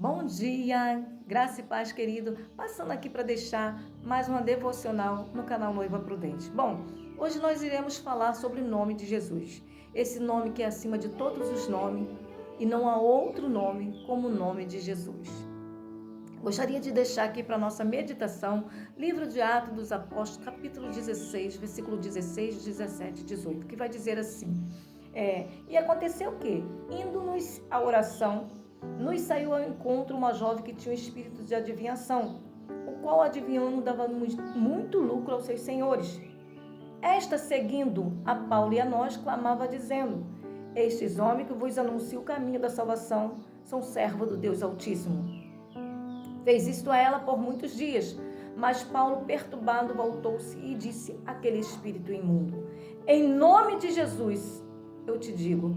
Bom dia, graça e paz, querido. Passando aqui para deixar mais uma devocional no canal Noiva Prudente. Bom, hoje nós iremos falar sobre o nome de Jesus. Esse nome que é acima de todos os nomes e não há outro nome como o nome de Jesus. Gostaria de deixar aqui para nossa meditação, livro de Atos dos Apóstolos, capítulo 16, versículo 16, 17 e 18, que vai dizer assim: E aconteceu o quê? Indo-nos à oração, nos saiu ao encontro uma jovem que tinha um espírito de adivinhação, o qual adivinhando dava muito lucro aos seus senhores. Esta, seguindo a Paulo e a nós, clamava dizendo: Estes homens que vos anunciam o caminho da salvação são servos do Deus Altíssimo. Fez isto a ela por muitos dias, mas Paulo, perturbado, voltou-se e disse àquele espírito imundo: Em nome de Jesus, eu te digo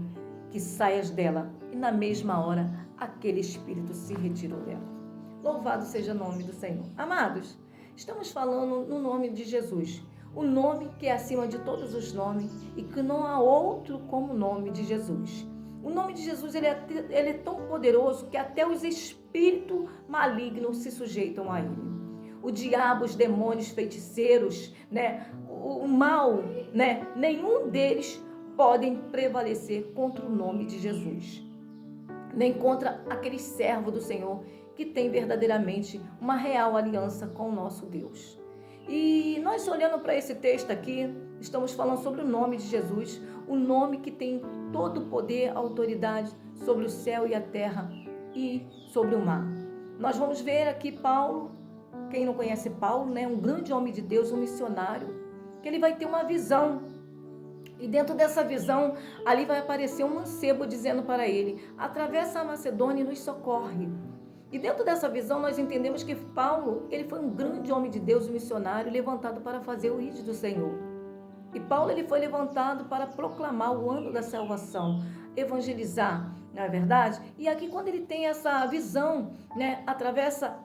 que saias dela. E na mesma hora, aquele espírito se retirou dela. Louvado seja o nome do Senhor. Amados, estamos falando no nome de Jesus, o nome que é acima de todos os nomes e que não há outro como o nome de Jesus. O nome de Jesus ele é tão poderoso que até os espíritos malignos se sujeitam a ele. O diabo, os demônios, feiticeiros, o mal, nenhum deles podem prevalecer contra o nome de Jesus, nem contra aquele servo do Senhor que tem verdadeiramente uma real aliança com o nosso Deus. E nós, olhando para esse texto aqui, estamos falando sobre o nome de Jesus, o nome que tem todo o poder, autoridade sobre o céu e a terra e sobre o mar. Nós vamos ver aqui Paulo, quem não conhece Paulo, um grande homem de Deus, um missionário, que ele vai ter uma visão. E dentro dessa visão, ali vai aparecer um mancebo dizendo para ele: atravessa a Macedônia e nos socorre. E dentro dessa visão nós entendemos que Paulo, ele foi um grande homem de Deus, um missionário, levantado para fazer o ídolo do Senhor. E Paulo, ele foi levantado para proclamar o ano da salvação, evangelizar, não é verdade? E aqui quando ele tem essa visão, atravessa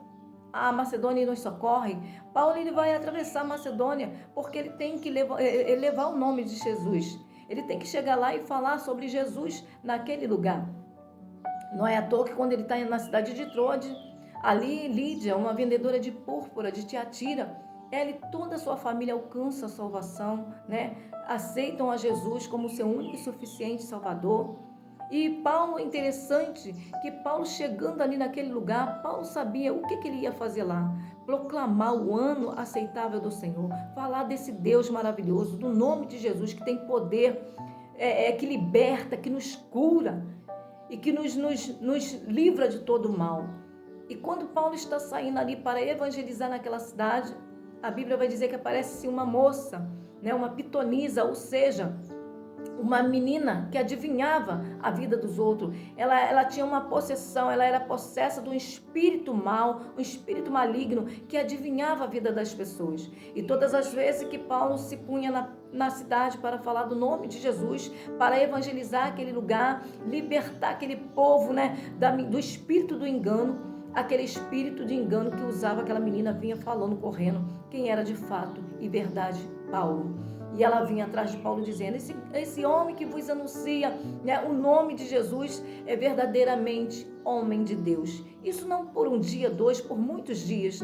a Macedônia e nos socorre, Paulo ele vai atravessar a Macedônia porque ele tem que levar o nome de Jesus. Ele tem que chegar lá e falar sobre Jesus naquele lugar. Não é à toa que quando ele está na cidade de Troade, ali Lídia, uma vendedora de púrpura de Tiatira, ela e toda a sua família alcançam a salvação, aceitam a Jesus como seu único e suficiente Salvador. E Paulo, interessante que Paulo, chegando ali naquele lugar, Paulo sabia o que ele ia fazer lá: proclamar o ano aceitável do Senhor, falar desse Deus maravilhoso, do nome de Jesus que tem poder, que liberta, que nos cura e que nos livra de todo o mal. E quando Paulo está saindo ali para evangelizar naquela cidade, a Bíblia vai dizer que aparece uma moça, uma pitonisa, ou seja, uma menina que adivinhava a vida dos outros. Ela tinha uma possessão, ela era possessa de um espírito mau, um espírito maligno que adivinhava a vida das pessoas. E todas as vezes que Paulo se punha na cidade para falar do nome de Jesus, para evangelizar aquele lugar, libertar aquele povo, do espírito do engano, aquele espírito de engano que usava aquela menina, vinha falando, correndo, quem era de fato e verdade Paulo. E ela vinha atrás de Paulo dizendo: esse homem que vos anuncia, o nome de Jesus é verdadeiramente homem de Deus. Isso não por um dia, dois, por muitos dias,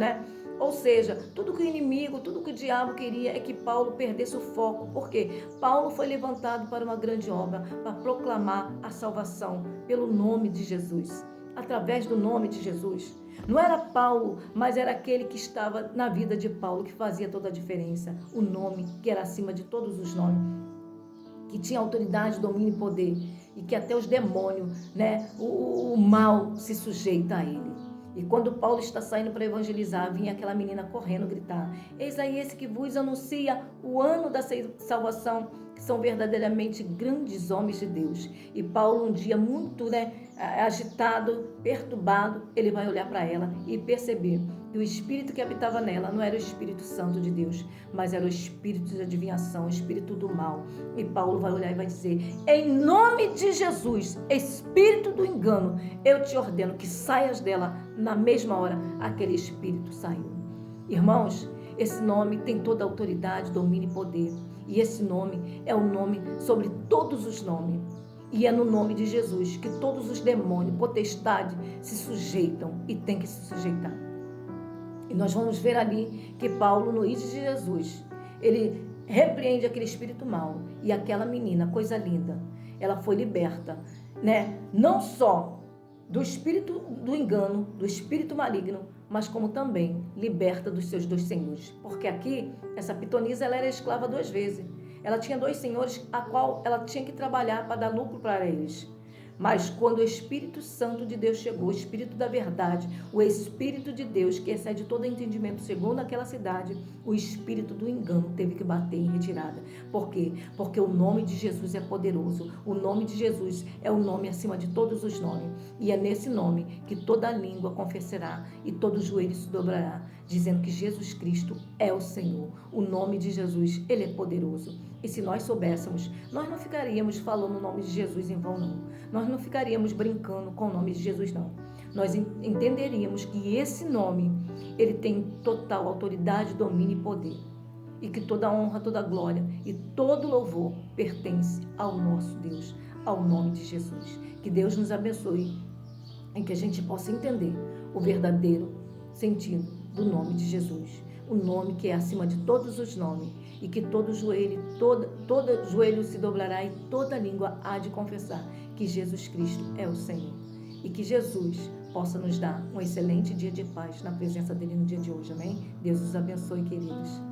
Ou seja, tudo que o inimigo, tudo que o diabo queria é que Paulo perdesse o foco. Porque Paulo foi levantado para uma grande obra, para proclamar a salvação pelo nome de Jesus, através do nome de Jesus. Não era Paulo, mas era aquele que estava na vida de Paulo que fazia toda a diferença. O nome que era acima de todos os nomes, que tinha autoridade, domínio e poder, e que até os demônios, o mal se sujeita a ele. E quando Paulo está saindo para evangelizar, vinha aquela menina correndo gritar: eis aí esse que vos anuncia o ano da salvação, que são verdadeiramente grandes homens de Deus. E Paulo, um dia muito agitado, perturbado, ele vai olhar para ela e perceber que o espírito que habitava nela não era o Espírito Santo de Deus, mas era o espírito de adivinhação, o espírito do mal. E Paulo vai olhar e vai dizer: em nome de Jesus, espírito do engano, eu te ordeno que saias dela. Na mesma hora, aquele espírito saiu. Irmãos, esse nome tem toda a autoridade, domínio e poder. E esse nome é o nome sobre todos os nomes. E é no nome de Jesus que todos os demônios, potestade, se sujeitam e tem que se sujeitar. E nós vamos ver ali que Paulo, no ID de Jesus, ele repreende aquele espírito mau. E aquela menina, coisa linda, ela foi liberta, né? Não só do espírito do engano, do espírito maligno, mas como também liberta dos seus 2 senhores. Porque aqui, essa pitonisa, ela era escrava 2 vezes. Ela tinha 2 senhores a qual ela tinha que trabalhar para dar lucro para eles. Mas quando o Espírito Santo de Deus chegou, o Espírito da verdade, o Espírito de Deus, que excede todo entendimento, segundo aquela cidade, o Espírito do engano teve que bater em retirada. Por quê? Porque o nome de Jesus é poderoso. O nome de Jesus é o nome acima de todos os nomes. E é nesse nome que toda língua confessará e todo joelho se dobrará, dizendo que Jesus Cristo é o Senhor. O nome de Jesus, ele é poderoso. E se nós soubéssemos, nós não ficaríamos falando o nome de Jesus em vão, não. Nós não ficaríamos brincando com o nome de Jesus, não. Nós entenderíamos que esse nome, ele tem total autoridade, domínio e poder. E que toda honra, toda glória e todo louvor pertence ao nosso Deus, ao nome de Jesus. Que Deus nos abençoe e que a gente possa entender o verdadeiro sentido do nome de Jesus. O nome que é acima de todos os nomes, e que todo joelho se dobrará e toda língua há de confessar que Jesus Cristo é o Senhor. E que Jesus possa nos dar um excelente dia de paz na presença dele no dia de hoje, amém? Deus os abençoe, queridos.